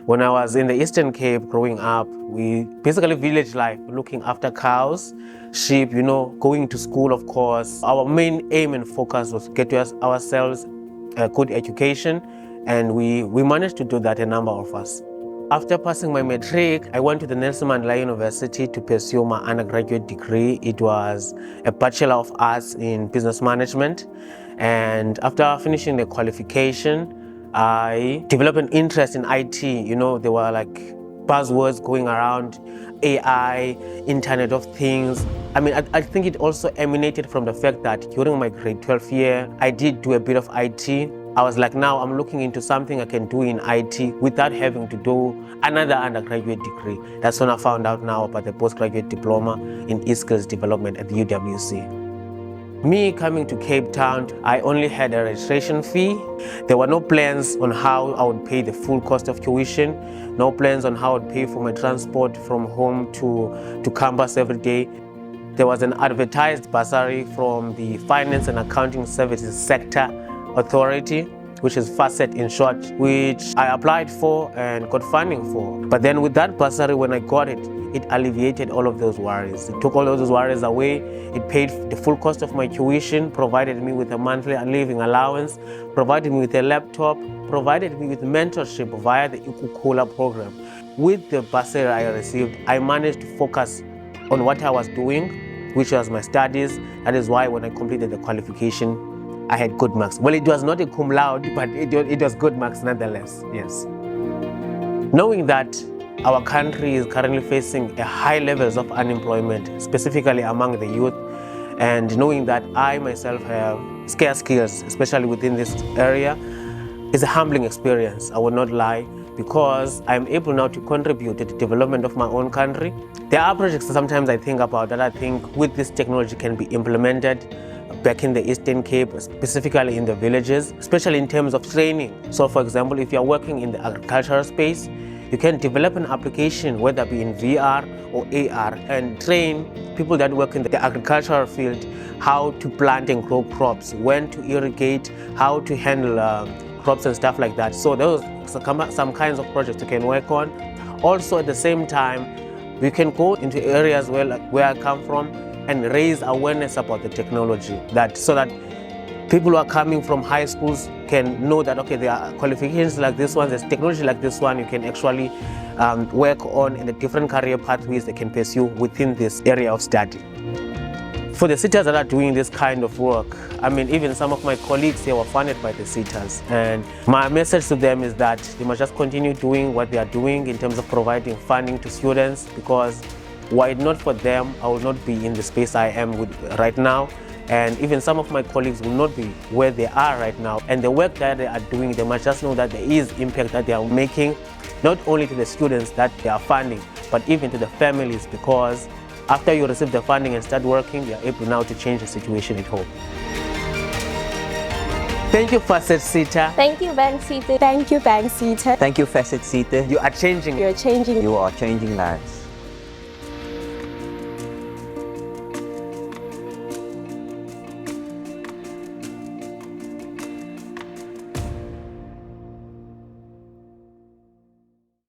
When I was in the Eastern Cape growing up, we basically village life, looking after cows, sheep, going to school, of course. Our main aim and focus was to get ourselves a good education, and we managed to do that, a number of us. After passing my matric, I went to the Nelson Mandela University to pursue my undergraduate degree. It was a Bachelor of Arts in Business Management. And after finishing the qualification, I developed an interest in IT. There were like buzzwords going around, AI, Internet of Things. I think it also emanated from the fact that during my grade 12 year, I did do a bit of IT. I was like, now I'm looking into something I can do in IT without having to do another undergraduate degree. That's when I found out now about the postgraduate diploma in e-skills development at the UWC. Me coming to Cape Town, I only had a registration fee. There were no plans on how I would pay the full cost of tuition, no plans on how I would pay for my transport from home to campus every day. There was an advertised bursary from the Finance and Accounting Services Sector Authority, which is FASET in short, which I applied for and got funding for. But then with that bursary, when I got it, it alleviated all of those worries. It took all of those worries away. It paid the full cost of my tuition, provided me with a monthly living allowance, provided me with a laptop, provided me with mentorship via the Ikukula program. With the bursary I received, I managed to focus on what I was doing, which was my studies. That is why when I completed the qualification, I had good marks. Well, it was not a cum laude, but it was good marks nonetheless, yes. Knowing that our country is currently facing a high levels of unemployment, specifically among the youth, and knowing that I myself have scarce skills, especially within this area, is a humbling experience, I will not lie, because I'm able now to contribute to the development of my own country. There are projects that sometimes I think about that I think with this technology can be implemented back in the Eastern Cape, specifically in the villages, especially in terms of training. So for example, if you're working in the agricultural space, you can develop an application, whether it be in VR or AR, and train people that work in the agricultural field how to plant and grow crops, when to irrigate, how to handle crops and stuff like that. So those are some kinds of projects you can work on. Also at the same time, we can go into areas where I come from and raise awareness about the technology, so that people who are coming from high schools can know that, okay, there are qualifications like this one, there's technology like this one, you can actually work on in the different career pathways they can pursue within this area of study. For the SETAs that are doing this kind of work, even some of my colleagues here were funded by the SETAs, and my message to them is that they must just continue doing what they are doing in terms of providing funding to students, because were it not for them, I would not be in the space I am with right now. And even some of my colleagues will not be where they are right now. And the work that they are doing, they must just know that there is impact that they are making, not only to the students that they are funding, but even to the families, because after you receive the funding and start working, you are able now to change the situation at home. Thank you, FASET SETA. Thank you, Bank SETA. Thank you, Bank SETA. Thank you, FASET SETA. You are changing. You're changing. You are changing lives.